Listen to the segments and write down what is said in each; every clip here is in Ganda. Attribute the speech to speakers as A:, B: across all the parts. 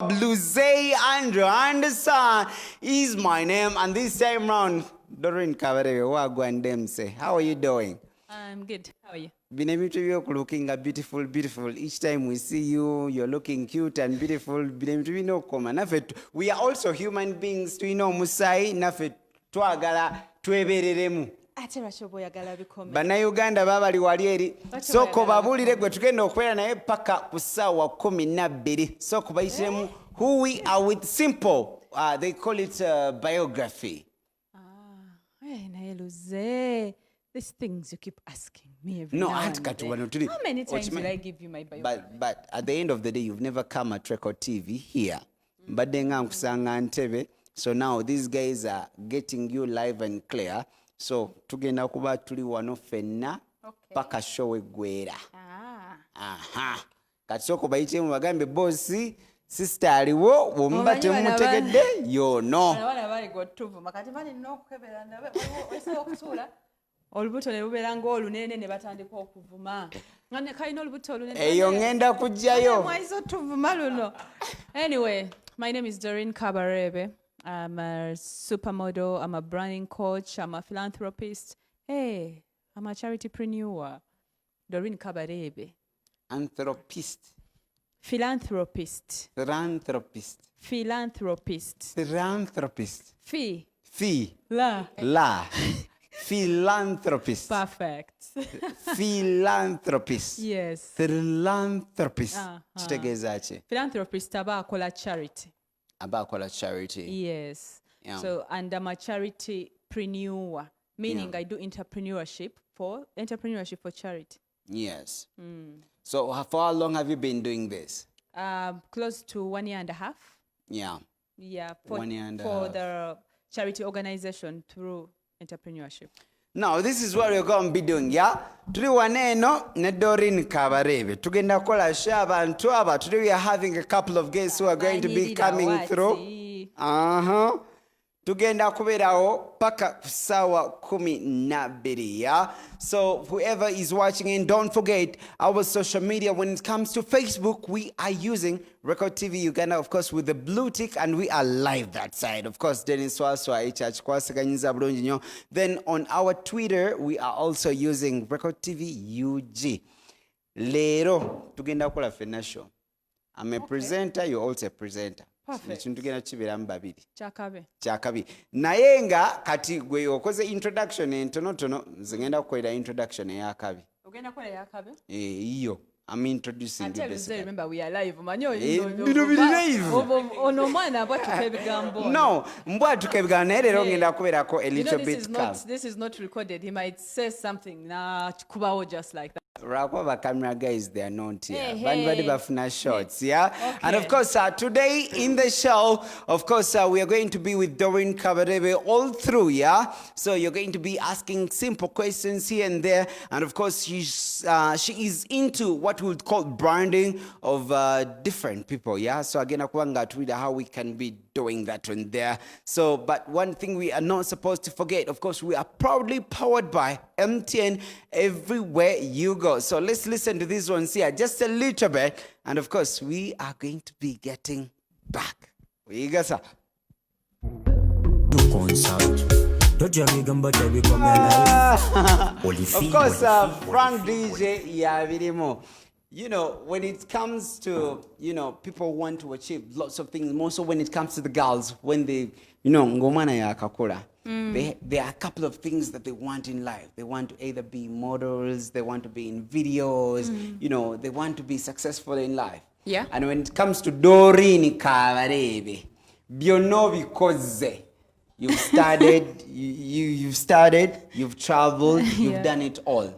A: Abuuziza Anderson is my name, and this time round, Doreen Kabareebe Abuuziza. How are you doing?
B: I'm good. How are you?
A: You're looking beautiful, beautiful. Each time we see you, you're looking cute and beautiful. We are also human beings. We know Musai nafe twagala twebereremu. Bannayuganda babali wali eri soko babulire gwe tugenda okwera naye paka ku ssaawa 12 soko bayitemu who we are with simple they call it biography.
B: These things you keep asking me every
A: No,
B: now
A: I
B: and
A: had to
B: then. How many times will I give you my biography?
A: But at the end of the day, you've never come at Record TV here. But then so now these guys are getting you live and clear. So tugenda kuba tuli wano fenna paka show egwera. Aha. Kati soko bayitemu bagambe bossi sister aliwo womba temutegedde yo no.
B: Abana bali gotuvuma kati bali nokukebera ndabe wese okusula. Olubuto ne lubeera ng'olunene ne batandika okuvuma. Ngane kalina olubuto olunene.
A: Eyo ngenda kujjayo.
B: Mwaizo tuvuma luno. Anyway, my name is Doreen Kabareebe. I'm a supermodel, I'm a branding coach, I'm a philanthropist. Hey, I'm a charitypreneur. Doreen Kabareebe.
A: Anthropist.
B: Philanthropist.
A: Philanthropist.
B: Philanthropist.
A: Philanthropist.
B: La.
A: Philanthropist.
B: Perfect.
A: Philanthropist.
B: Yes.
A: Philanthropist. Kitegeeza
B: Philanthropist aba akola charity.
A: Abakola charity.
B: Yes.
A: Yeah.
B: So, and I'm a charitypreneur, meaning I do entrepreneurship for charity.
A: Yes. So for how long have you been doing this?
B: Close to 1 year and a half.
A: Yeah.
B: Yeah.
A: 1 year and a
B: for
A: half.
B: the charity organization through entrepreneurship.
A: Now, this is what you're going to be doing, yeah? Tuli waneno ne Doreen Kabareebe. Tugenda kola abantu aba. Today we are having a couple of guests who are going to be coming through. Tugenda kuberawo paka kusaawa 12, yeah? So whoever is watching in, don't forget our social media. When it comes to Facebook, we are using Record TV Uganda, of course, with the blue tick, and we are live that side. Of course, Dennis Swaswa, Church Kwasaganyiza Bulungi. Then on our Twitter, we are also using Record TV UG. Lero tugenda kola fenna show. I'm a presenter, you're also a presenter. Tugenda kiberamu babiri. Kyakabi. Naye nga kati gwe okoze introduction entonotono ngenda kukolera introduction eyakabi.
B: Ogenda kukola eyakabi?
A: Iyo. I'm introducing you basically.
B: Remember we are live. Manyo ono mwana abatuka ebigambo.
A: No, mbwatuka ebigambo naye leero ngenda kubeerako a little bit calm.
B: This is not recorded. He might say something na kubawo just like that.
A: Rakwa camera guys, they are not here.
B: Hey.
A: Bafuna shots, yeah?
B: Okay.
A: And of course, today in the show, of course, we are going to be with Doreen Kabareebe all through, yeah? So you're going to be asking simple questions here and there. And of course, she is into what we would call branding of different people, yeah? So again, how we can be doing that one there. So, but one thing we are not supposed to forget, of course, we are proudly powered by MTN everywhere you go. So let's listen to these ones here just a little bit. And of course, we are going to be getting back. We go, sir.
C: Of
A: course, Frank DJ, Yavirimo. You know, when it comes to, people want to achieve lots of things, more so when it comes to the girls, when they, ngomana ya kakura. There are a couple of things that they want in life. They want to either be models, they want to be in videos, they want to be successful in life.
B: Yeah.
A: And when it comes to Doreen Kabareebe, because you've studied, you've traveled, you've done it all.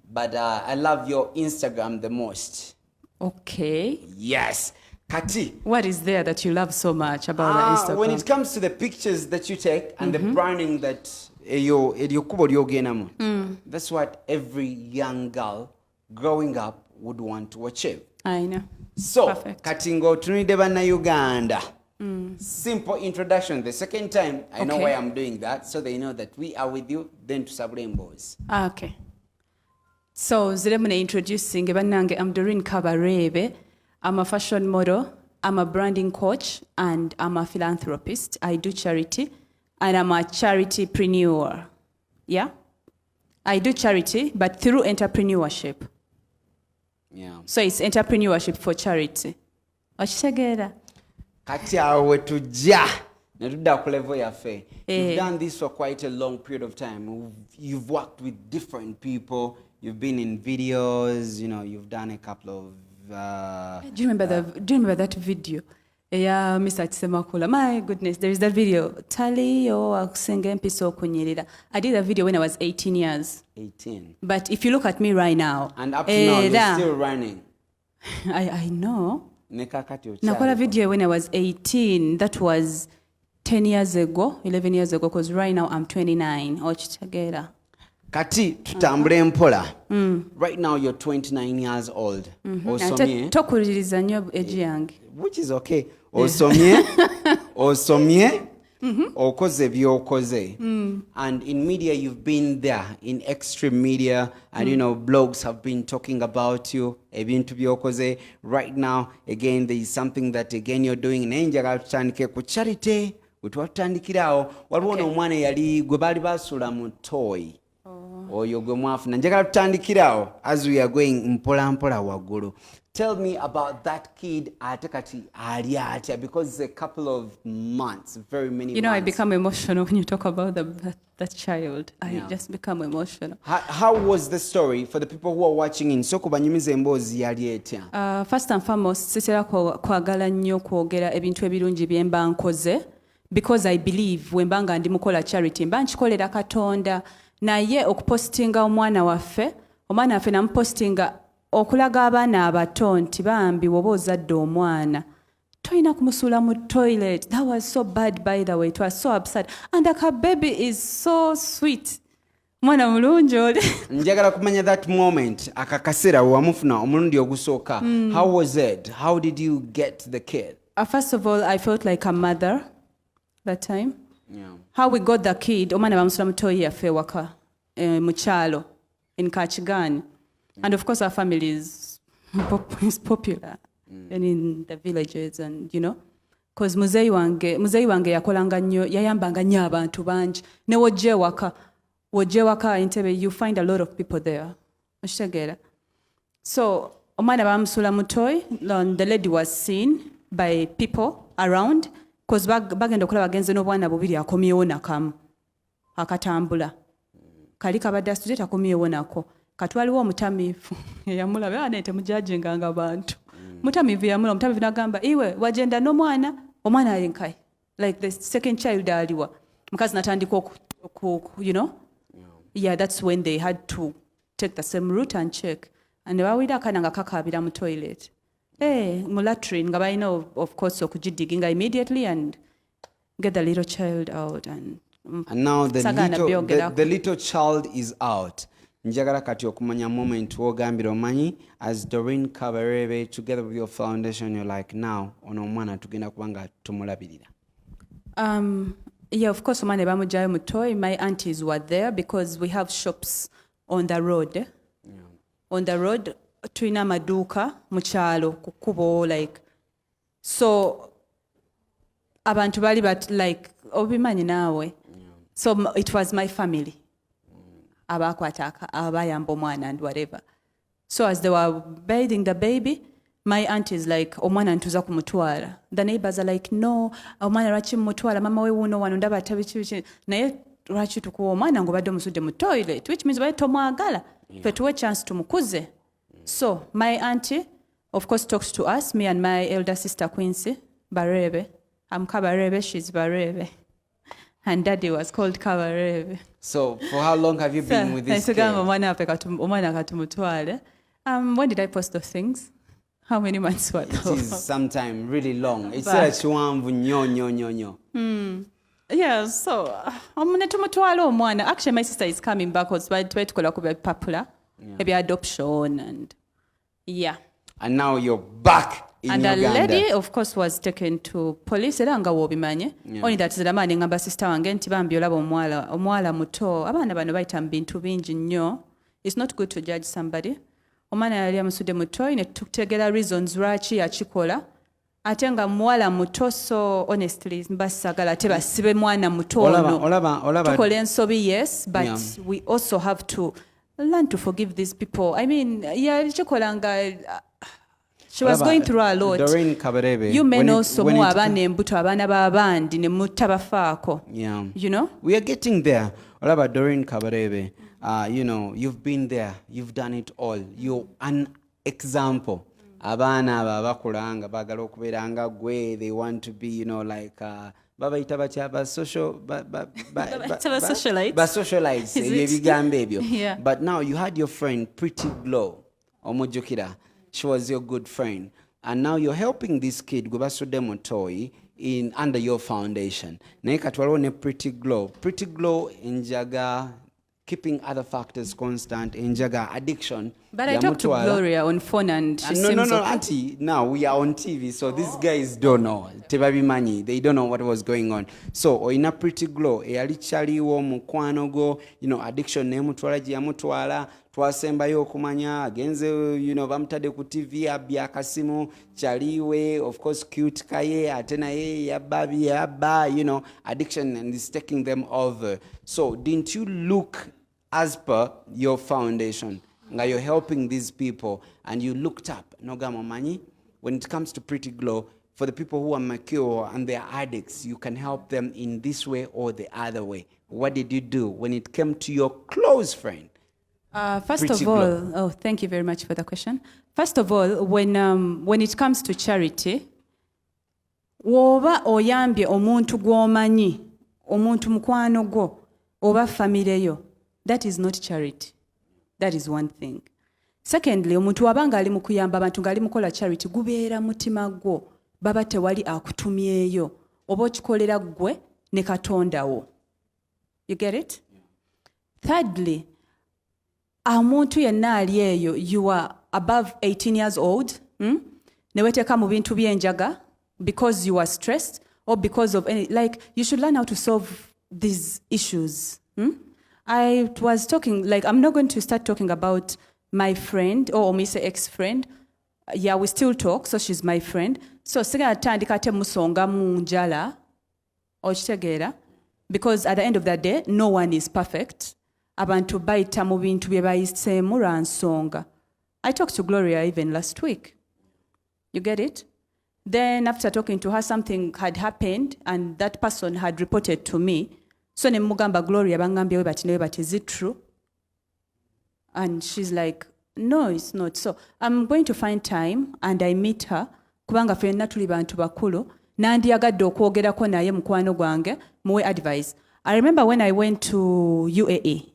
A: But I love your Instagram the most. Okay. Yes. Kati.
B: What is there that you love so much about the Instagram?
A: When it comes to the pictures that you take and the branding that that's what every young girl growing up would want to achieve.
B: I know.
A: So,
B: Perfect.
A: Katingo tunide bana Uganda. Simple introduction. The second time, I know why I'm doing that, so they know that we are with you, then to Sabrembos.
B: Okay. So, Ziremune introducing, I'm Doreen Kabareebe. I'm a fashion model. I'm a branding coach and I'm a philanthropist. I do charity and I'm a charitypreneur. Yeah? I do charity, but through entrepreneurship.
A: Yeah.
B: So it's entrepreneurship for charity. Okitegeera?
A: Kati awe tujja netudda ku level yaffe. You've done this for quite a long period of time. You've worked with different people. You've been in videos. You know, you've done a couple of.
B: Do you remember that video? Yeah, Mr. Chisemakula. My goodness, there is that video. Tali or Sengempiso Kunyirida. I did a video when I was 18 years.
A: 18.
B: But if you look at me right now.
A: And up to now, you're still running.
B: I know.
A: Nakola
B: Nakola video when I was 18. That was 10 years ago, 11 years ago, because right now I'm 29. Ochitagera.
A: Kati tutambule mpola. Right now you're 29 years old. Osomye.
B: Tokuliriza nnyo age yange.
A: Which is okay. Osomye. Osomye. Okoze byokoze. And in media you've been there, in extreme media, and you know blogs have been talking about you. Ebintu byokoze. Right now again there is something that again you're doing. Nenjagala tutandike ku charity. Wetwatandikirawo waliwo n'omwana yali gwe baali basula mu toy. Oyo gwe mwafuna njagala tutandikirawo as we are going mpola mpola waggulu. Tell me about that kid ate kati ali atya, because it's a couple of months, very many months.
B: You know, I become emotional when you talk about that child. I just become emotional.
A: How was the story for the people who are watching in Soko banyumize emboozi yali etya?
B: First and foremost, sitera kwagala nnyo kwogera ebintu ebirungi bye mba nkoze, because I believe when mbanga ndi mukola charity mba nkikolera Katonda. Naye okupostinga omwana waffe namupostinga okulaga abaana abato nti bambi woba ozadde omwana toyina kumusuula mu toilet. That was so bad, by the way. It was so absurd. And her baby is so sweet. Mwana mulungi oli.
A: Njagala kumanya that moment akakasera wamufuna omulundi ogusooka. How was it? How did you get the kid?
B: First of all, I felt like a mother that time.
A: Yeah.
B: How we got the kid, omwana bamusula mutoyi yaffe waka mukyalo in Kachigani. And of course our family is popular and in the villages, and you know, because muzeyi wange yakolanga nnyo, yayambanga nnyo abantu bangi. Ne wojje waka Entebbe, you find a lot of people there. Okitegeera. So omwana bamusula mutoyi, the lady was seen by people around. Because bagenda okulaba bagenze n'obwana bubiri akomyewo nakamu akatambula kali kabadde student akomyewo nako katwaliwo omutamiivu yamulaba ane temujajinganga abantu mutamiivu yamula omutamiivu nagamba iwe wagenda n'omwana omwana alinkai like the second child aliwa mukazi natandika you know yeah, that's when they had to take the same route and check, and bawira akana nga kakabira mu toilet. Mu latrine nga balina of course okugidiginga immediately and get the little child out, and
A: now the little child is out. Njagala kati okumanya moment wogambira omanyi as Doreen Kabareebe together with your foundation, you're like now ono omwana tugenda kubanga tumulabirira.
B: Yeah, of course omwana bamujayo mutoyi. My aunties were there because we have shops on the road. On the road tulina amaduuka mu kyalo ku kkubo, like so abantu bali like obimanyi naawe. So it was my family abakwata abayamba omwana and whatever. So as they were bathing the baby, my aunt is like omwana ntuza kumutwala. The neighbors are like no, omwana lwaki mutwala, mama we wuno wano ndaba tabichi naye lwaki tukuwa omwana ngobadde omusudde mu toilet, which means bali tomwagala fe tuwe chance tumukuze. So my auntie of course talks to us, me and my elder sister Quincy Bareebe. I'm Kabareebe, she's Bareebe. And daddy was called Kabareebe.
A: So for how long have you been with this kid?
B: When did I post those things? How many months were those?
A: It is sometime really long. It's nyo.
B: Yeah, so actually my sister is coming back because we're popular. Maybe adoption and yeah.
A: And now you're back in
B: and
A: Uganda.
B: And the lady, of course, was taken to police. Only that the man ngamba sister wange nti bambi olaba omwala muto. Abaana bano bayita bintu bingi nnyo. It's not good to judge somebody. Omwana yali amusudde muto ne tutegeera reasons lwaki yakikola. ate nga muwala muto, so honestly mbasagala tebasibe mwana muto ono tukola ensobi, yes, but we also have to learn to forgive these people. I mean, she was going through a lot.
A: Doreen Kabareebe,
B: you men also muwa abaana embuto abaana b'abandi ne mutabafaako. You know?
A: We are getting there. All about Doreen Kabareebe. You know, you've been there. You've done it all. You're an example. Abaana bakulanga bagala okubeeranga gwe. They want to be, you know, like babayita batya socialites.
B: Yeah.
A: But now you had your friend Pretty Glow omujjukira. She was your good friend, and now you're helping this kid gwe basudde mu toy in under your foundation. Naye katwaliwo ne Pretty Glow enjaga keeping other factors constant, enjaga addiction.
B: But I talked to Gloria on phone and she seems
A: no,
B: okay.
A: Auntie, now we are on TV, so these guys don't know. Tebabimanyi, they don't know what was going on. So, oina Pretty Glow, eyali chaliwo mukwano go, you know, addiction nemutwala gye yamutwala, twasembayo okumanya, agenze, you know, bamutadde ku TV abya akasimu, chaliwe, of course, cute kaye, ate naye yabba, you know, addiction and is taking them over. So, didn't you look as per your foundation? Now you're helping these people and you looked up. Nogamo Manyi, when it comes to Pretty Glow, for the people who are mature and they're addicts, you can help them in this way or the other way. What did you do when it came to your close friend?
B: First of all, thank you very much for the question. First of all, when it comes to charity, woba oyambye omuntu gw'omanyi, omuntu mukwano gwo, oba famire yo, that is not charity. That is one thing. Secondly, omuntu wabanga ali mukuyamba abantu ngali mukola charity gubeera mutima gwo baba tewali akutumyeyo oba okikolera gwe ne Katonda wo. You get it? Thirdly, omuntu yenna ali eyo, you are above 18 years old, ne weteeka mu bintu byenjaga because you are stressed or because of any, like, you should learn how to solve these issues. I was talking, like, I'm not going to start talking about my friend or my ex-friend. Yeah, we still talk, so she's my friend. So, sigatandika te musonga munjala, okitegeera, because at the end of the day, no one is perfect. Abantu bayita mu bintu bye bayiseemu lwa nsonga. I talked to Gloria even last week. You get it? Then after talking to her, something had happened and that person had reported to me. So ne mugamba Gloria bangambye we bati, is it true? And she's like, no, it's not. So I'm going to find time and I meet her. Kubanga ffenna tuli bantu bakulu. Nandiyagadde okwogerako naye mukwano gwange muwe advice. I remember when I went to UAE,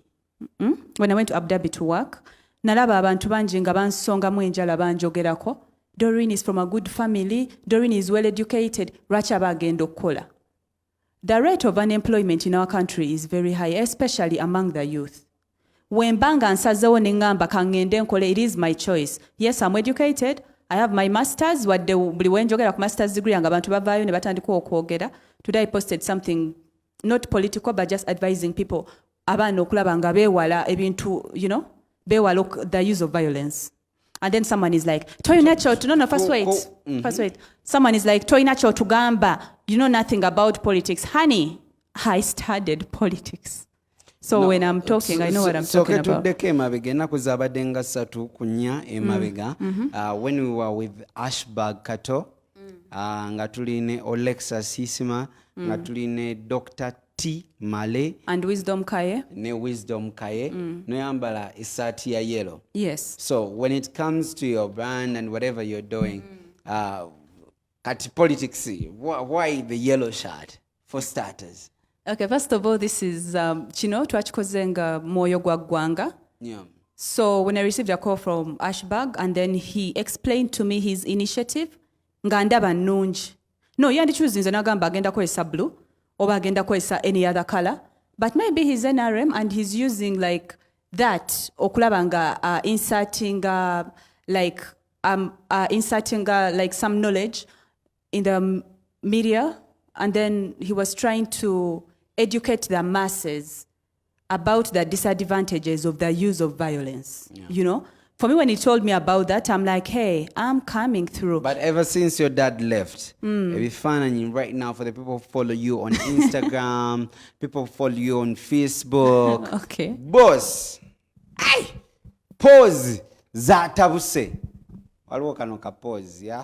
B: when I went to Abu Dhabi to work, nalaba abantu bangi nga bansongamu enjala banjogerako. Doreen is from a good family. Doreen is well educated. Lwaki aba agenda okukola? The rate of unemployment in our country is very high, especially among the youth. When banga nsazewo nengamba kangende nkole, it is my choice. Yes, I'm educated. I have my masters. Wadde buli wenjogera ku masters degree nga abantu bavaayo ne batandika okwogera. Today I posted something not political but just advising people abaana okulaba nga beewala ebintu, you know, beewala the use of violence. And then someone is like, toyina kyotu, no, first wait. Someone is like, toyina kyotu gamba, you know nothing about politics. Honey, I studied politics. So when I'm talking, I know what I'm talking about.
A: When we were with Ashbag Kato, nga tuline Olexa Sisima, nga tuline Dr. T. Male.
B: And Wisdom Kaye.
A: Ne Wisdom Kaye. No yambala isati ya yellow.
B: Yes.
A: So when it comes to your brand and whatever you're doing, at politics, why the yellow shirt, for starters?
B: Okay, first of all, this is Chino twachikozenga moyo gwa gwanga.
A: Yeah.
B: So when I received a call from Ashbag and then he explained to me his initiative, nga ndaba nungi. No, yandichuzinze nagamba agenda kwesa blue. Oba agenda kwesa any other color, but maybe he's NRM and he's using like that okulabanga inserting like some knowledge in the media, and then he was trying to educate the masses about the disadvantages of the use of violence. Yeah. You know, for me, when he told me about that, I'm like, hey, I'm coming through.
A: But ever since your dad left, ebifaananyi right now for the people who follow you on Instagram, people who follow you on Facebook.
B: Okay.
A: Boss, ay, pause zatabuse. Waliwo kano ka pause, yeah?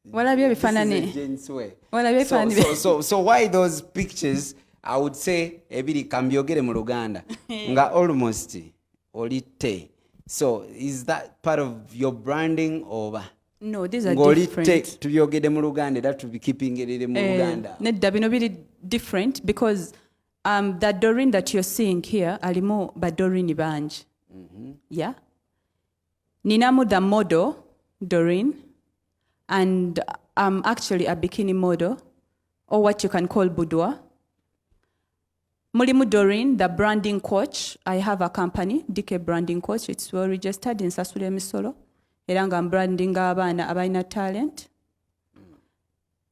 B: Walabye
A: This is
B: ebifaananyi.
A: a gents way.
B: Walabye ebifaananyi.
A: So why those pictures? I would say ebiri kambyogere mu Luganda nga almost olite. So is that part of your branding or?
B: No, these are
A: Ng'olite
B: different.
A: tubyogere mu Luganda that to be keeping it mu Luganda.
B: Nedda bino biri different because that Doreen that you're seeing here alimu ba Doreen banji. Yeah. Ninamu the model Doreen, and I'm actually a bikini model, or what you can call boudoir. Mulimu Doreen, the branding coach. I have a company, DK Branding Coach. It's well registered in Sasule Misolo. Era nga branding abaana abalina talent.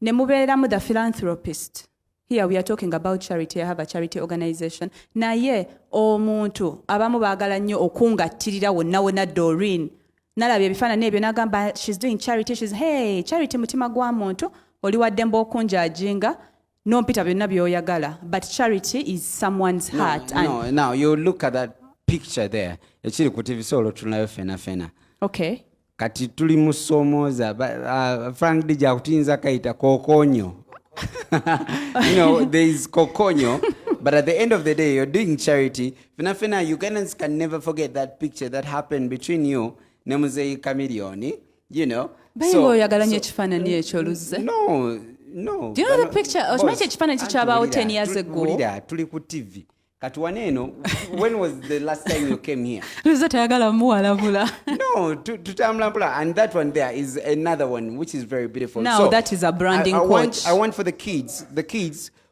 B: Ne mubeeramu the philanthropist. Here we are talking about charity. I have a charity organization. Naye omuntu abamu baagala nnyo okungattirira wonna wonna Doreen. Nalabye ebifaananyi ebyo n'agamba she's doing charity. She's hey, charity mutima gwa muntu oli waddembe okunjaajinga n'ompita byonna by'oyagala. But charity is someone's heart.
A: No, you look at that picture there. Ekiri ku TV solo tunayo fena.
B: Okay.
A: Kati tuli mu Somoza, Frank DJ akutuyinza kayita kokonyo. You know, there is kokonyo, but at the end of the day, you're doing charity. Fena, Ugandans can never forget that picture that happened between you, Nemuze Chameleone, you know.
B: Bayingo oyagala nnyo ekifaananyi ekyo Luzze.
A: No.
B: Do you know the picture? Okimanyi ekifaananyi ky'abaawo 10 years ago?
A: Tuli ku TV. Kati waneeno, when was the last time you came here?
B: Luzze tayagala muwalabula.
A: No, tutambula. And that one there is another one, which is very beautiful.
B: Now,
A: so
B: that is a branding coach.
A: I want for the kids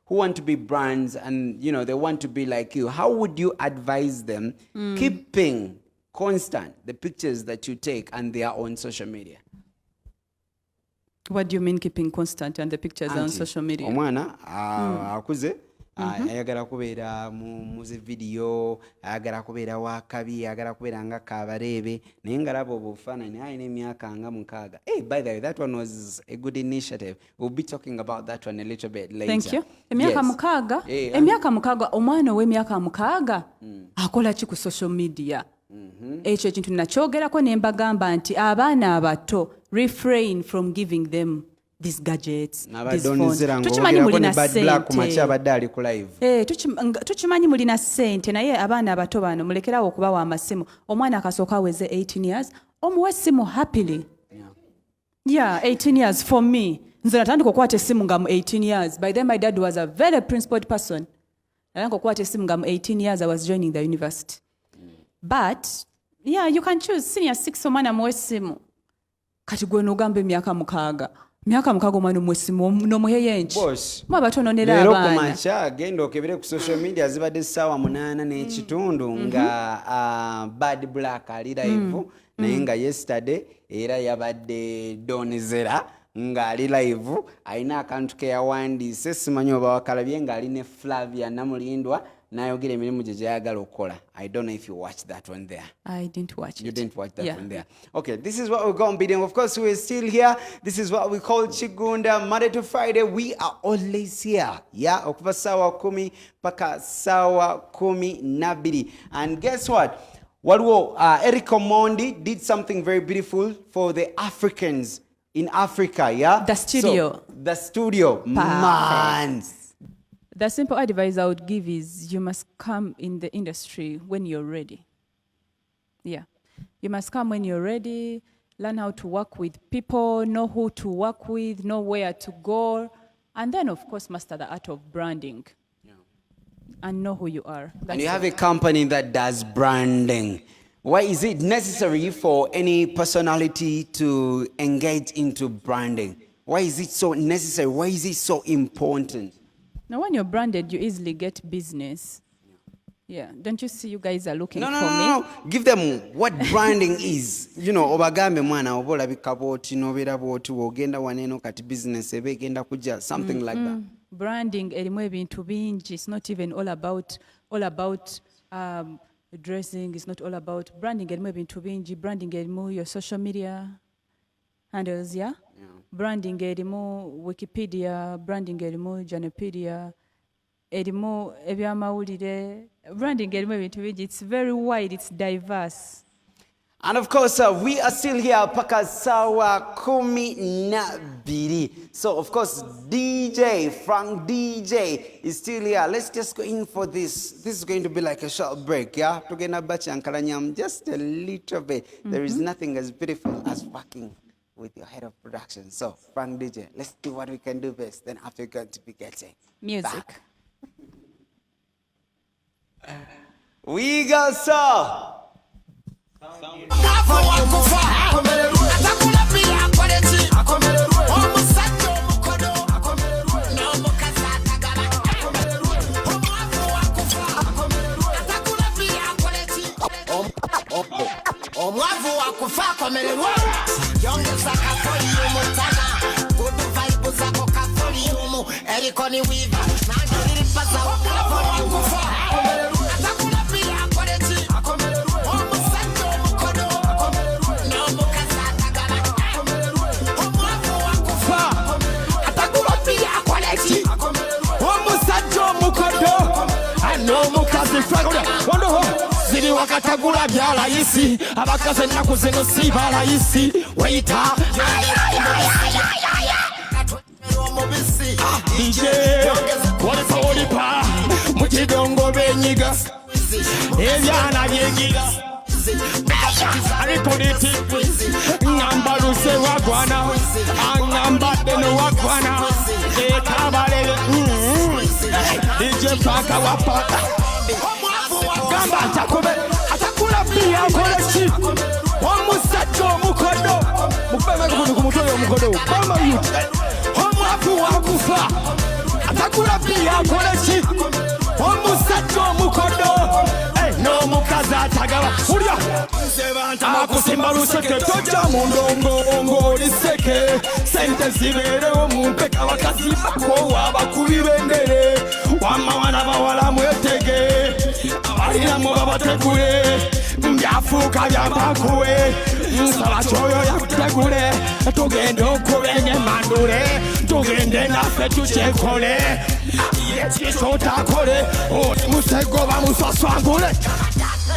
A: who want to be brands and, you know, they want to be like you. How would you advise them keeping constant the pictures that you take and they are on social media?
B: What do you mean keeping constant and the pictures on social media?
A: Omwana akuze ayagala kubeera mu zi video, ayagala kubeera wakabi, ayagala kubeera nga Kabareebe, naye nga laba obufaananyi alina emyaka nga 6. Hey, by the way, that one was a good initiative. We'll be talking about that one a little bit later.
B: Thank you. Emyaka 6? Emyaka 6, omwana ow'emyaka 6 akola ki ku social media? Ekyo ekintu nakyogerako ne mbagamba nti abaana abato refrain from giving them these gadgets, these phones. Tukimanyi mulina ssente. Tukimanyi mulina ssente naye abaana abato bano mulekerawo okubawa amasimu. Omwana akasooka aweze 18 years, omuwe essimu happily. Yeah, 18 years for me. Nze natandika okukwata essimu nga mu 18 years. By then my dad was a very principled person. Natandika okukwata essimu nga mu 18 years, I was joining the university. But yeah, you can choose senior 6 omwana muwe essimu. Kati gwe n'ogamba emyaka 6. Myaka 6 omwana omwesimu n'omuheyo enki. Mu abatononera abaana.
A: Leero kumakya genda okebere ku social media zibadde ssaawa 8 n'ekitundu nga Bad Black ali live naye nga yesterday era yabadde Donzera nga ali live alina akantu ke yawandiise simanyi oba wakalabye nga ali ne Flavia Namulindwa n'ayogera emirimu gye gyayagala okukola. I don't know if you watched that one there.
B: I didn't watch it.
A: You didn't watch that one there. Okay, this is what we're going to be doing. Of course, we're still here. This is what we call Chigunda. Monday to Friday, we are always here. Yeah, okuva sawa 10 paka sawa 12. And guess what? Eric Omondi did something very beautiful for the Africans in Africa, yeah?
B: The studio.
A: So, the studio. Man.
B: The simple advice I would give is you must come in the industry when you're ready. Yeah. You must come when you're ready, learn how to work with people, know who to work with, know where to go, and then, of course, master the art of branding. Yeah. And know who you are.
A: And you have a company that does branding. Why is it necessary for any personality to engage into branding? Why is it so necessary? Why is it so important?
B: Now, when you're branded, you easily get business. Yeah. Don't you see you guys are looking for me?
A: No. Give them what branding is. You know, obagambe mwana obola bikaboti nobera boti ogenda waneno kati business ebe genda kuja something like that.
B: Branding erimu ebintu bingi. It's not even all about dressing is not all about branding elimu ebintu bingi. Branding elimu your social media handles, yeah? Branding elimu Wikipedia, branding elimu Janopedia, elimu ebyamawulire. Branding elimu ebintu bingi. It's very wide, it's diverse.
A: And of course, we are still here, paka sawa 12. So of course, Frank DJ is still here. Let's just go in for this. This is going to be like a short break, yeah? Tugenda bachi ankalanyam just a little bit. There is nothing as beautiful as working with your head of production. So, Frank DJ, let's do what we can do best. Then after we're going to be getting
B: music.
A: Back. We got so.
D: Omwavu wakufa komererwa yongeza kafoli umutana kudu vibe zako kafoli umu eriko ni wiva nangiri paza omwavu wakufa komererwa atakula pia korechi komererwa omusato mukodo komererwa no mukasa tagala komererwa omwavu wakufa atakula pia korechi komererwa omusato mukodo ano mukasa fagula wondo ziri wakatagula byala isi abakaze naku zino si bala isi waita DJ what is all pa mukidongo benyiga ebyana byenyiga aripoliti ngambaluse wagwana angambade no wagwana Kabareebe DJ Paka wapata gamba atakula pia kolechi omusacho mukodo mukubebe ku mutoyo mukodo bama yuti omwafu wakufa atakula pia kolechi omusacho mukodo no mukaza tagaba ulya sebanta makusimba luseke toja mundongo liseke sente zibere omumpeka wakasiba ko wabakubibendere wamawana bawala mwetege abalina mu babategule mbyafuka byabakuwe nsaba choyo yakutegule tugende okubenye mandule tugende naffe tukyekole yekisotakole musego bamusaswangule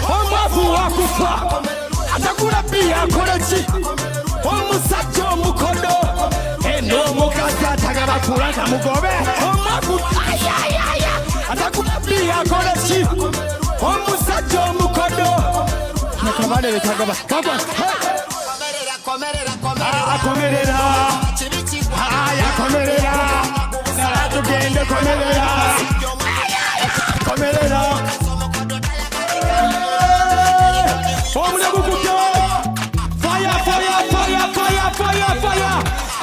D: omwavu wakufa atakula pia koleki omusajja omukodo eno mukazi atagaba kulanga mugobe omwavu atakula pia koleki omusajja omukodo Kabareebe tagaba komerera tugende komerera omulegukuto fire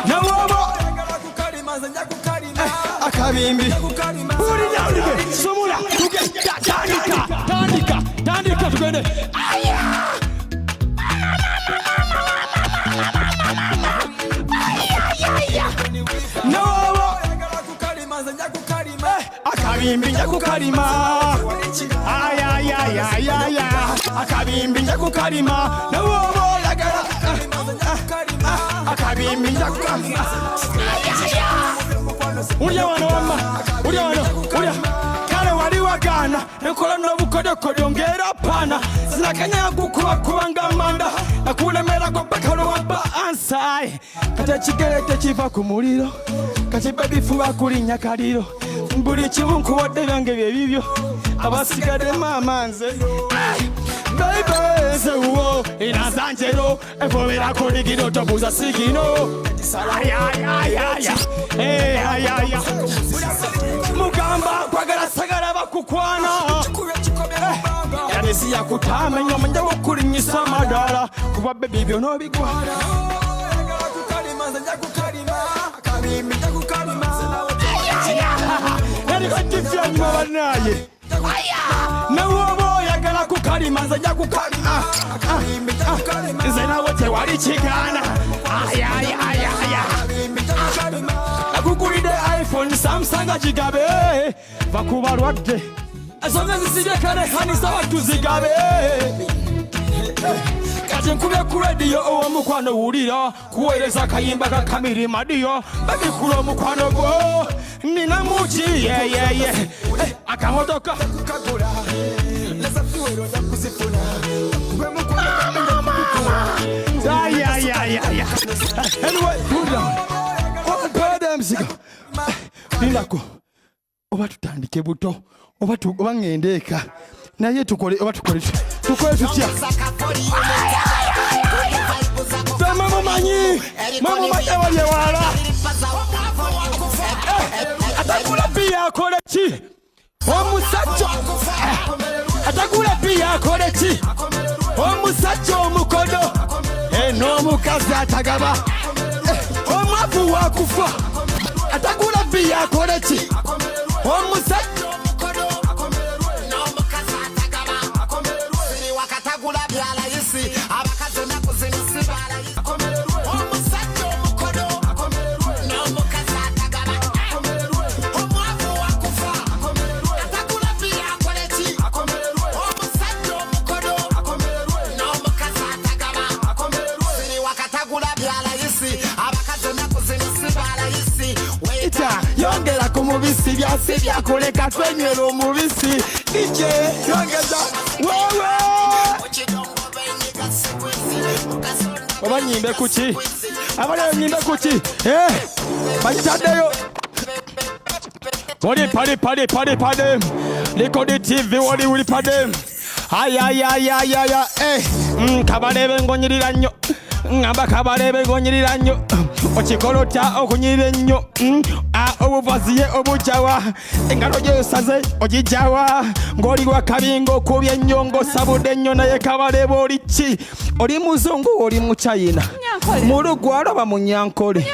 D: nawobo akabimbi uri nyawulire somula tandika tugende nawobo akabimbi njakukalima akabimbi njakukalima nawobo yagala akabimbi njakukalima ulya wano wamma ulya kale wali wagana enkola n'obukodokodo ngera paana sinakanya kubanga manda nakulemera gobakalo wabba ansai kati ekigere tekiva ku muliro kati bebifuba kulinnya kaliro buli kimu nkuwadde byange byebibyo abasigadde mamanze baby sewo inazanjero evobera kuligiro tobuza sigino mugamba kwagala sagala bakukwana yanesi yakutamenya manja wokulinyisa madala kuba bebi byo nobigwana erikojifya nyuma banaye nawobo yagala kukalima nzajja kukalima nze nawe tewali kigana akugulidde iPhone Samsung kigabe vakubalwadde
C: asome zisije kare hanisa watuzigabe kati nkube ku radio omukwano wulira kuweereza kayimba ka Kamirima dio babikula omukwano gwo nina muki akamotoka kukagula lesa fiwero da kuzifuna kube mukwano anyway good on pardon msigo nilako oba tutandike buto oba ngendeeka naye tukole tutya mama manyi wali wala atakula pia akole ki omusajja atakula pia akole ki omusajja omukodo n'omukazi atagaba omwavu wakufa atakula pia akole ki omusajja yongera ku mubisi byasibya kuleka twenywera omubisi DJ yongeza wewe oba nyimbe kuki abale nyimbe kuki bajitaddeyo wali pade likodi TV wali wuli pade ayayayayaya Kabareebe ngonyirira nnyo ngamba Kabareebe ngonyirira nnyo okikolota okunyirira ennyo obuvaziye obujawa engalo gyosaze ogijawa ng'oli wa kabingo okubya ennyo ng'osabudde ennyo naye Kabareebe oli ki oli muzungu oli mu China mulugwalo ba munyankole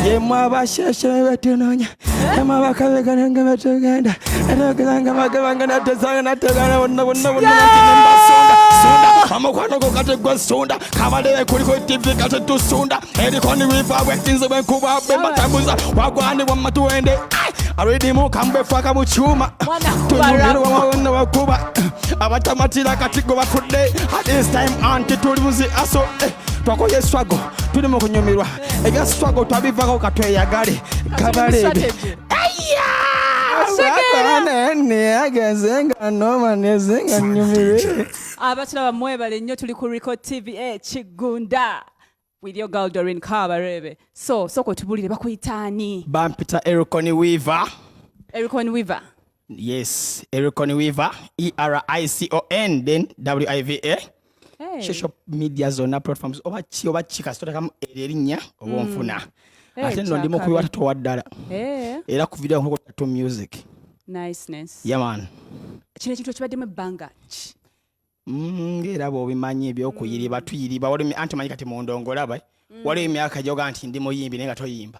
C: yemwe abasheshe betunoonya yemwe abakabeganenge betugenda etogezanga magabanga natezanga nategana bonna sonda amukwano go kate gwa sonda Kabareebe kuliko TV kate tusonda erikoni wiva wetinze benkuba bematambuza wagwani wa matuende already mu kambe faka mu chuma tuyumiro wa wakuba abatamatira katigo bafudde at this time anti tulimuzi aso twako yeswago tuli mu kunyumirwa ega swago twabivako katweyagale Kabareebe agazenga noma nezenga nyumire
B: abatulaba mwebale nnyo tuli ku Record TV Kigunda with your girl Doreen Kabareebe. So kotubulire bakuyitani
C: bampita Ericon Weaver. Yes, Ericon Weaver, ERICON then WIVA. Social media zona platforms oba chika story kam erinnya obonfuna ate no ndimo kubiwata towaddala era ku video nkoko to music
B: niceness
C: yeah man
B: kino kintu kibadde mu banga
C: ngera bo bimanyi byokuyiriba tuyiriba wali anti manyi kati mu ndongola bai wali emyaka joga anti ndimo yimbi nenga toyimba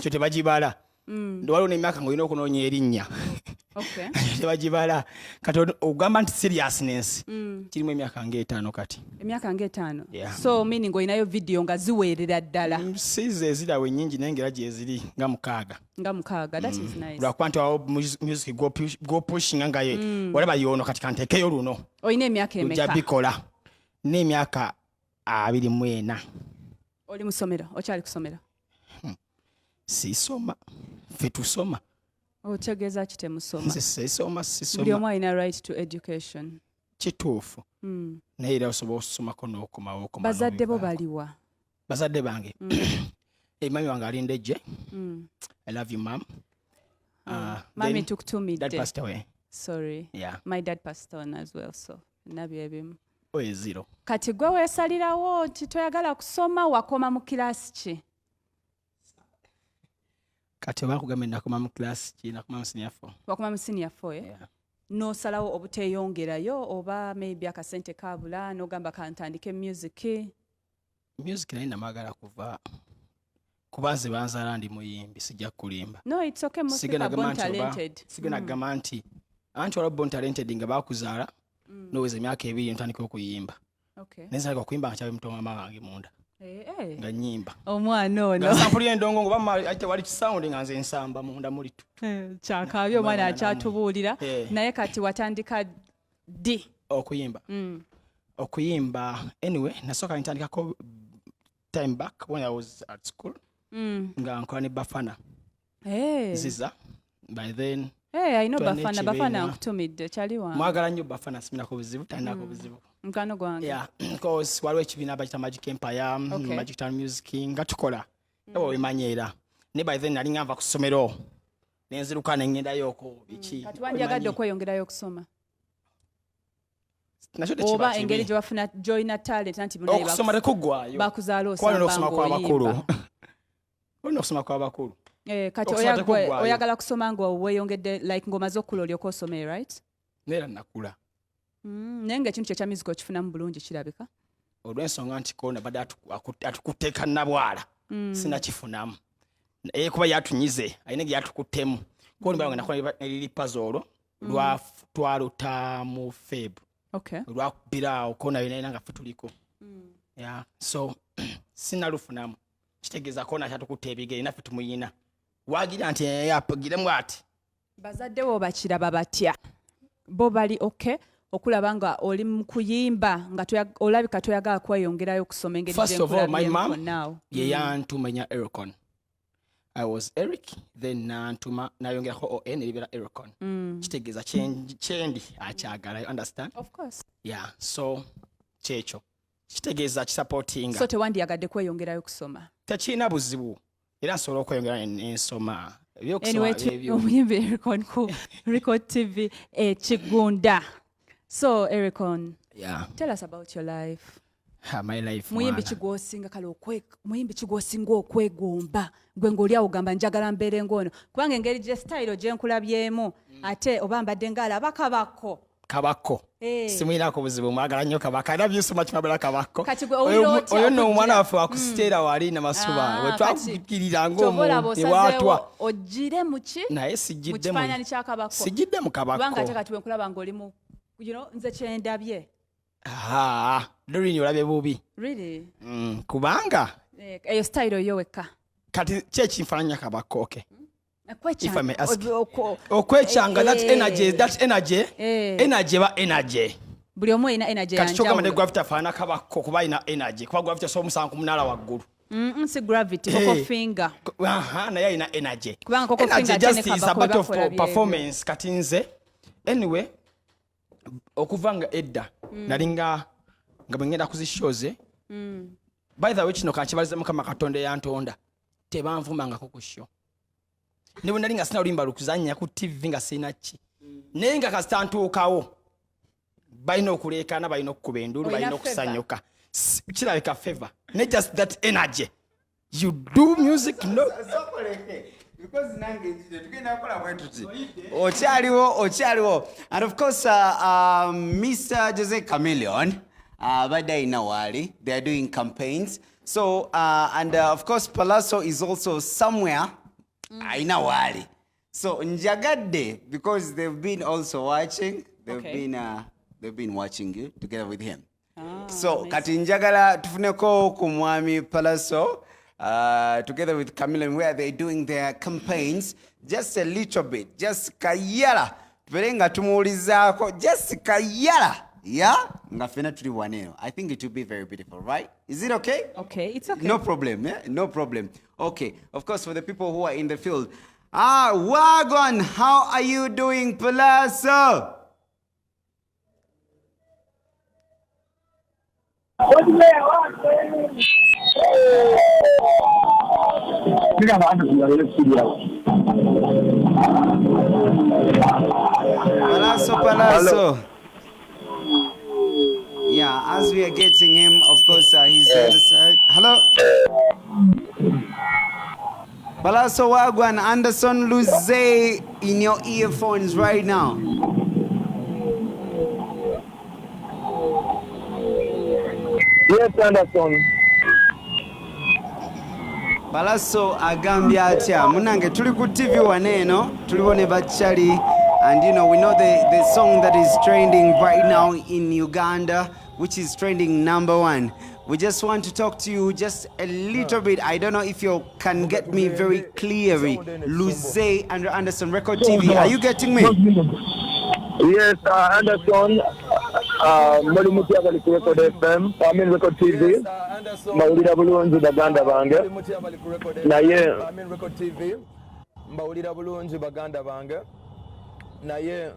C: kyo tebagibala wali n'emyaka ng'olina okunoonya erinnya tebagibala kati ogamba nti seriousness kirimu emyaka ng'etaano kati
B: emyaka ng'etaano so meaning olinayo video nga ziweerera ddala
C: size ezirawe nnyingi naye ngera gye ziri nga mukaaga
B: that is nice
C: lwakuba nti awo music go pushing nga ye walaba yono kati kanteekeyo luno
B: olina emyaka emeka
C: ojja bikola n'emyaka 24
B: oli mu ssomero okyali ku ssomero
C: sisoma fetusoma
B: otegeeza kitemusoma
C: sisoma
B: buli omu alina right to education
C: kituufu naye era osobola okusomako n'okomawo
B: bazadde bo baliwa
C: bazadde bange mami wange alindejje I love you mom
B: mami tukutumidde
C: dad passed away
B: sorry my dad passed on as well so nabyo ebimu
C: zero
B: kati gwe weesalirawo nti toyagala kusoma wakoma mu kirasi ki
C: kati bakugamba nakoma mu class ki nakoma mu senior 4
B: wakoma mu senior 4 n'osalawo obuteeyongerayo oba maybe akasente kabula n'ogamba kantandike music
C: naye namagala kuva kubaze banzala ndi muyimbi sijja kulimba
B: no it's okay most people are born talented
C: sigena gamba nti anti wala born talented nga bakuzaala noweza emyaka 2 ntandika okuyimba
B: okay
C: neza okuyimba nkyabe muto mama wange munda nga nyimba
B: omwana ono
C: nga sampuli endongo ngo bamma ate wali sound nga nze nsamba munda muri tu
B: kyakabye omwana akyatubuulira naye kati watandika ddi
C: okuyimba anyway nasooka ntandikako time back when I was at school nga nkola ne Bafana Ziza by then
B: I know Bafana nkutumidde kyaliwa
C: mwagala nnyo Bafana siminako buzibu talinako buzibu
B: mukano gwange
C: yeah because waliwo ekibiina bakita Magic Empire Magic Town Music nga tukola abo wemanyeera ne by then nali ngava ku ssomero nenziruka nengendayo ko biki
B: kati wandyagadde okweyongerayo okusoma oba engeri gye bafuna joina talent nanti
C: okusoma lekugwayo
B: bakuzaala
C: okusoma kw'abakulu olina okusoma kw'abakulu
B: kati oyagala kusoma nga weeyongedde like ng'omaze okukula olyoka osome right
C: neera nakula
B: naye ng'ekintu kye kya music okifunamu bulungi kirabika
C: olw'ensonga nti koona badde atukuteeka nabwala sinakifunamu kuba yatunyize ayina ge yatukuttemu koonibala nga nakola neriripazo olwo twaluta mu Feb olwakubiraawo koona yona nga ffe tuliko so sinalufunamu kitegeeza koona kyatukutta ebigere naffe tumuyina waagira nti yapagiremu ati
B: bazadde bo bakiraba batya bo bali okulaba nga oli mu kuyimba nga olabika toyagala kweyongerayo okusoma engeri
C: first of all my mom ye yantumanya Ericon I was Eric then nayongerako on eribera Ericon kitegeeza kyendi akyagala you understand
B: of course
C: yeah so kyekyo kitegeeza kisupportinga
B: so tewandiyagadde kweyongerayo okusoma
C: tekiina buzibu era nsobola okweyongera ensoma
B: omuyimbi Ericon ku Record TV Kigunda. So Ericon, tell us about your life.
C: My life
B: muyimbi kigwosinga kale muyimbi kigwosinga okwegomba gwe ng'oli awo gamba njagala mbeere ngono kubanga engeri gye style gye nkulabyemu ate oba mbadde ngaalaba kabako simuyinako buzibu mwagala nnyo kabaka era byusoma kimabula kabako oyo nno omwana waffe wakusiteera wali namasuba wetwakukirira ng'omuwatwa ogire muki
C: naye
B: mukifaananyi kyakabako
C: sijjidde mu kabako
B: kubanga ate kati wenkulaba ng'oli mu nze kyendabye
C: Doreen olabye bubi
B: really
C: kubanga
B: eyo style yo wekka
C: kati kyekinfaananya kabako
B: okwekyanga
C: that energy ba energy
B: buli omu erina energy
C: kati kyogamba ne gravity afaana kabako kuba alina energy kuba gravity asobola omusanga ku munaala waggulu
B: si gravity koko finger
C: naye alina energy
B: kubanga koko finger
C: just is a part of performance kati nze anyway okuva nga edda nali nga bwe ngenda kuzishoze by the way kino kankibaliza Mukama Katonda yantonda tebanvumangako ku show ne bwe nali nga sina lulimba lukuzannya ku TV nga sina ki naye nga kasitantuukawo balina okuleekaana balina okukuba enduulu balina okusanyuka kirabika favor ne just that energy you do music no
A: because okyaliwo and of course Mr. Jose Chameleone badde ina wali they are doing campaigns so and of course PALLASO is also somewhere ina wali so njagadde because they've been also watching they've been watching you together with him so kati njagala tufuneko ku mwami PALLASO together with Chameleone where they're doing their campaigns just a little bit just kayala tuberenga tumuulizaako just kayala nga fena tuli waneno I think it will be very beautiful right is it okay
B: it's okay
A: no problem no problem okay of course for the people who are in the field Wagwan how are you doing PALLASO PALLASO. Yeah, as we are getting him, of course, he's the other side. Hello? PALLASO Wagwan, Anderson Luze in your earphones right now.
E: Yes, Anderson.
A: PALLASO agambye atya munange tuli ku TV waneeno tuliwo ne bachali and you know we know the song that is trending right now in Uganda which is trending #1 We just want to talk to you just a little bit. I don't know if you can get me very clearly. Luze and Anderson Record TV. Are you getting me?
E: Yes, Anderson. Molimuti abali ku Record FM. I mean Record TV. Mbawulira bulungi baganda bange. Naye
F: Record TV. Mbawulira bulungi baganda bange. Naye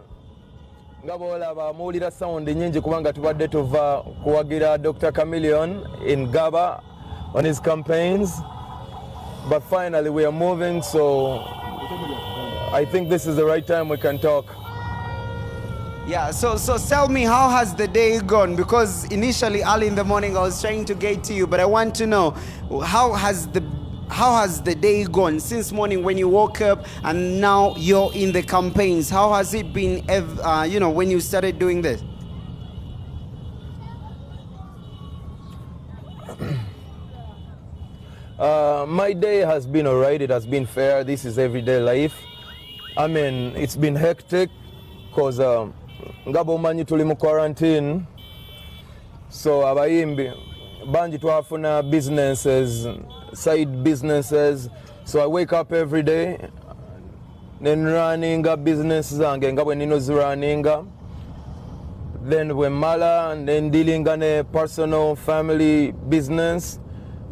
F: ngabola bamuulira sound nyingi kubanga tubadde tuva kuwagira Dr. Chameleone in Gaba on his campaigns, but finally we are moving, so I think this is the right time we can talk.
A: Yeah, so tell me, how has the day gone? Because initially early in the morning I was trying to get to you, but I want to know how has the day gone since morning when you woke up and now you're in the campaigns? How has it been, when you started doing this?
F: My day has been alright. It has been fair. This is everyday life. I mean, it's been hectic because ngabo manyi tuli mu quarantine, so abayimbi banji twafuna businesses, side businesses, so I wake up every day then running a business zange nga bwe nino ziraninga, then we mala and then dealing on a personal family business,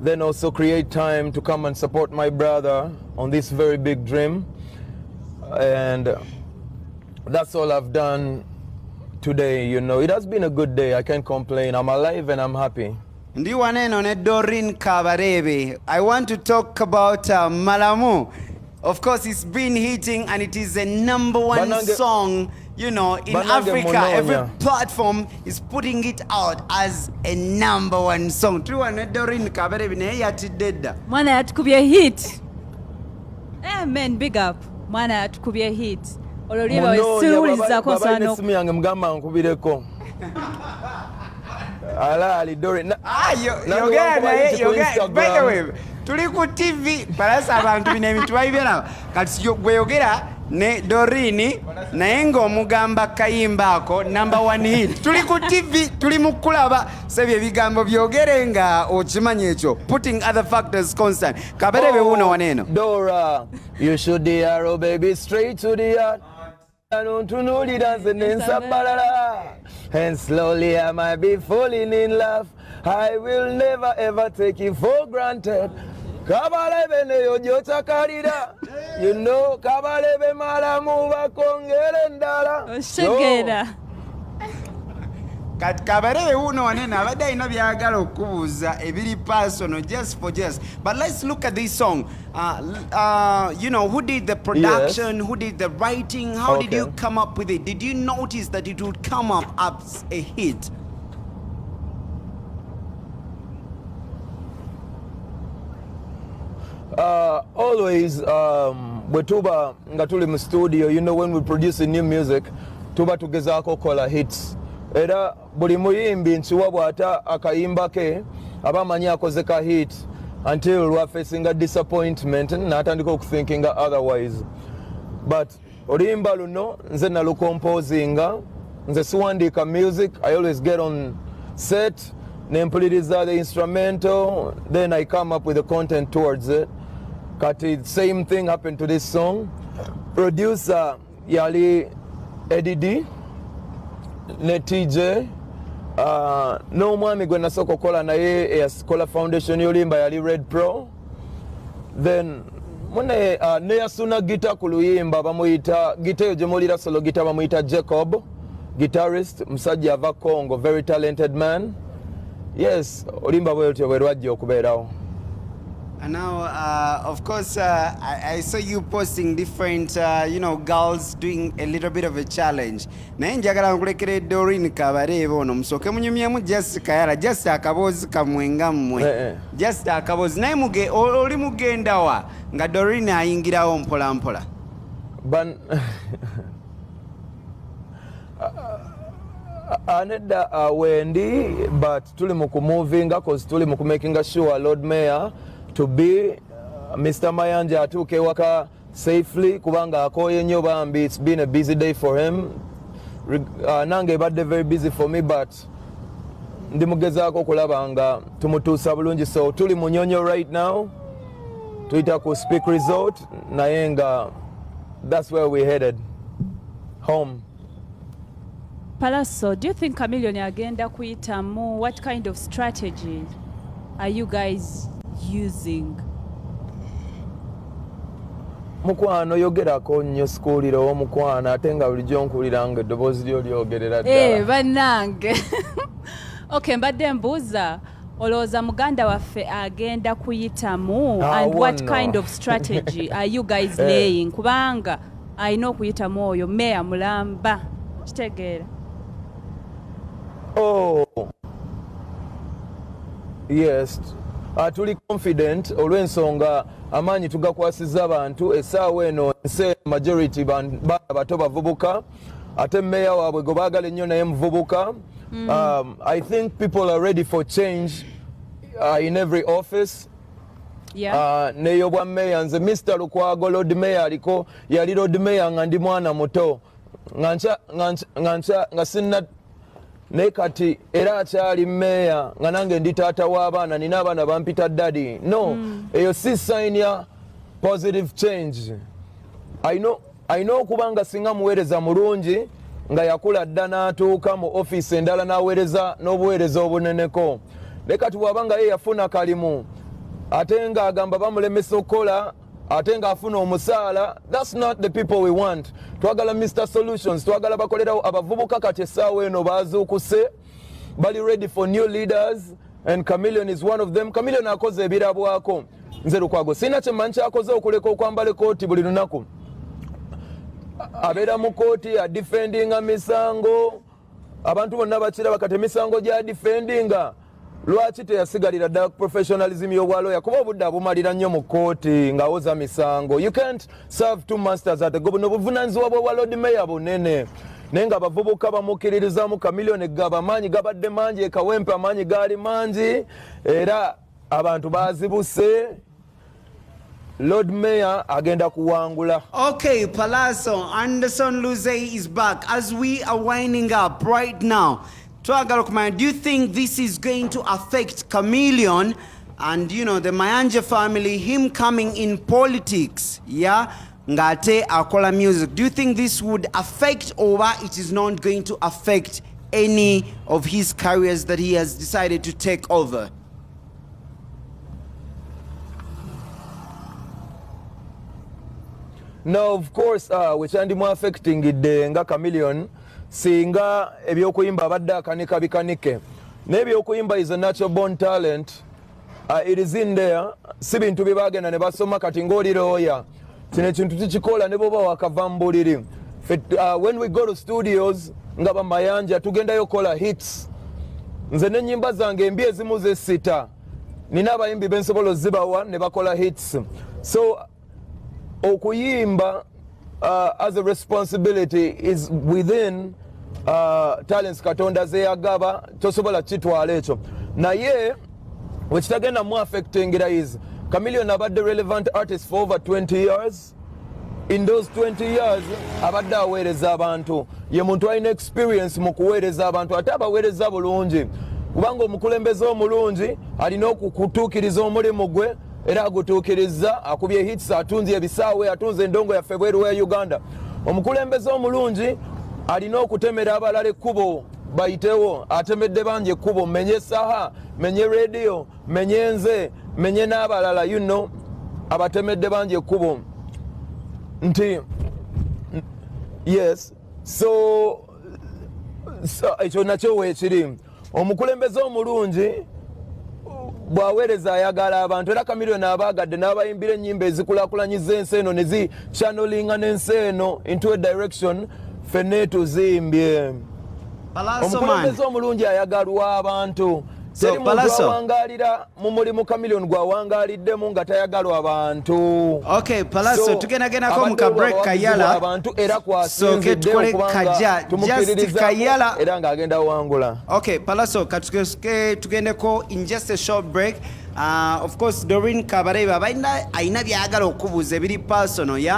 F: then also create time to come and support my brother on this very big dream, and that's all I've done today. It has been a good day. I can't complain. I'm alive and I'm happy.
A: Ndiwa neno ne Doreen Kabareebe. I want to talk about Malamu. Of course, it's been hitting and it is a #1 song, in Africa. Every platform is putting it out as a #1 song. Ndiwa ne Doreen Kabareebe ne yatideda.
B: Mwana yatukubye hit. Man, big up. Mwana yatukubye hit. Ololiba wesuuliza ko sano.
F: Nesimu yange mugamba nkubireko. Alali Doreen.
A: Yogera by the way, tuli ku TV palasa abantu bine ebitu bayibera kati gweyogera ne Doreen naye ng'omugamba kayimba ako #1 hit. Tuli ku TV, tuli mu kulaba sebye ebigambo byogere nga okimanya ekyo. Putting other factors constant. Kabareebe wuno waneno.
F: Dora, you should the arrow baby straight to the heart. And slowly I might be falling in love. I will never ever take you for granted. Kabareebe neyo gyotakalira. Kabareebe malamu bakongere ndala.
B: Oshegera.
A: Kati Kabareebe wuno wanene abadde alina byagala okubuuza ebiri personal just. But let's look at this song. Who did the production? Yes. Who did the writing? How did you come up with it? Did you notice that it would come up as a hit?
F: Always, bwe tuba nga tuli mu studio, when we produce new music, tuba tugezaako kola hits. Era buli muyimbi nkiwa bw'ata akayimba ke aba amanyi akoze ka hit until lwa facing a disappointment n'atandika okuthinkinga otherwise. But oluyimba luno nze nalucomposinga, nze siwandiika music. I always get on set, nempuliriza the instrumental, then I come up with the content towards it. Kati same thing happened to this song. Producer yali Eddie ne TJ, n'omwami gwe nasooka okukola naye eyakola foundation y'olimba yali Red Pro. Then neyasuna gita ku luyimba bamuyita gita eyo gye mulira solo gita bamuyita Jacob, guitarist, musajja ava Congo, very talented man. Yes, olimba bwetyo bwe lwajja okubeerawo.
A: And now, of course, I saw you posting different, girls doing a little bit of a challenge. Naye njagala nkulekere Doreen Kabareebe ono musooke munyumyemu just kayala, just akaboozi kamwenga mmwe. Just akaboozi. Naye oli mugenda wa nga Doreen ayingirawo mpola mpola.
F: Anedda Wendy, but tuli mu kumuvinga cause tuli mu making sure Lord Mayor to be Mr. Mayanja atuuke ewaka safely kubanga akoye nnyo bambi. It's been a busy day for him. Nange ebadde very busy for me, but ndi mugezaako okulaba nga tumutuusa bulungi, so tuli mu Nyonyo right now, tuyita ku Speak Resort, naye nga that's where we headed home.
B: Pallaso, do you think Chameleone agenda kuyitamu? What kind of strategy are you guys using?
F: Mukwano yogerako nnyo sikuulirawo mukwano ate nga bulijjo nkuulira nga eddoboozi lyo lyogerera
B: ddala. Bannange. Okay, mbadde mbuuza olowooza muganda waffe agenda kuyitamu, and what kind of strategy are you guys laying? Kubanga alina okuyitamu oyo Meya mulamba, kitegeera?
F: Oh, yes. Tuli confident olw'ensonga amaanyi tugakwasiza abantu essaawa eno nsi majority bato bavubuka ate Meya waabwe gwe baagala ennyo naye muvubuka. I think people are ready for change in every office. Neyo bwa Meya nze Mr. Lukwago Lord Mayor aliko yali Lord Mayor nga ndi mwana muto nga sinna naye kati era akyali Meya nga nange ndi taata w'abaana nina abaana bampita daddy. No, eyo si sign ya positive change. Ayina okuba nga singa muweereza mulungi nga yakula dda n'atuuka mu ofiisi endala n'aweereza n'obuweereza obuneneko. Naye kati bw'aba nga ye yafuna kalimu ate nga agamba bamulemesa okukola ate nga afuna omusaala, that's not the people we want. Twagala Mr. Solutions, twagala bakolerawo abavubuka kati essaawa eno baazuukuse bali ready for new leaders and Chameleone is one of them. Chameleone akoze ebirabwako. Nze Lukwago sina kyemanyi kyakoze okuleka okwambala ekooti buli lunaku. Abeera mu kooti adifendinga misango, abantu bonna bakiraba kati emisango gya defendinga. Lwaki teyasigalira ddala professionalism y'obwaloya kuba obudde abumalira nnyo mu kooti ng'awoza misango. You can't serve two masters at a go. Buno buvunaanyizibwa bwa Lord Mayor bunene naye nga abavubuka bamukkiririzaamu Chameleone gaba amaanyi gabadde mangi, ekawempe amaanyi gaali mangi era abantu baazibuse. Lord Mayor agenda kuwangula.
A: Okay, Pallaso, Anderson Luze is back. As we are winding up right now, do you think this is going to affect Chameleone and, you know, the Mayanja family, him coming in politics, yeah, ngate akola music? Do you think this would affect, or it is not going to affect any of his careers that he has decided to take over?
F: No, of course, which and more affecting it nga Chameleone. Singa ebyokuyimba abadde akanika bikanike n'ebyokuyimba is a natural born talent. It is in there. Si bintu bye bagenda ne basoma kati ng'oli lawyer. Kino ekintu tukikola ne bw'oba wakava mu buliri. When we go to studios nga bamayanja tugendayo kola hits. Nze n'ennyimba zange embi ezimu z'essita nina abayimbi bensobola zibawa ne bakola hits. So okuyimba as a responsibility is within talents katonda zeyagaba, tosobola kitwala ekyo naye wekitagenda mu affecting is Chameleone abadde relevant artist for over 20 years. In those 20 years abadde aweereza abantu, ye muntu alina experience mu kuweereza abantu ate abaweereza bulungi kubanga omukulembeze omulungi alina okukutuukiriza omulimu gwe era agutuukiriza, akubye hits, atunze ebisaawe, atunze endongo yaffe bweru wa Uganda. Omukulembeze omulungi alina okutemera abalala ekkubo bayitewo, atemedde bangi ekkubo, menye saha, menye radio, menye nze, menye n'abalala, you know, abatemedde bangi ekkubo nti yes. So ekyo nakyo weekiri. Omukulembeze omulungi bwaweereza ayagala abantu era Chameleone abaagadde n'abayimbira ennyimba ezikulaakulanyiza ensi eno ne zi-channelinga n'ensi eno into a direction ffenna tuzimbye. Omukulembeze omulungi ayagalwa abantu. Teri muntu awangaalira mu mulimu Chameleone gw'awangaaliddemu nga tayagalwa abantu.
A: Okay, Pallaso, tugendagendako mu ka break kayala
F: abantu era
A: soke tukole kaja just kayala
F: era ng'agenda wangula.
A: Okay, Pallaso, tugendeko in just a short break. Of course, Doreen Kabareebe ayina byagala okubuuza ebiri personal, yeah?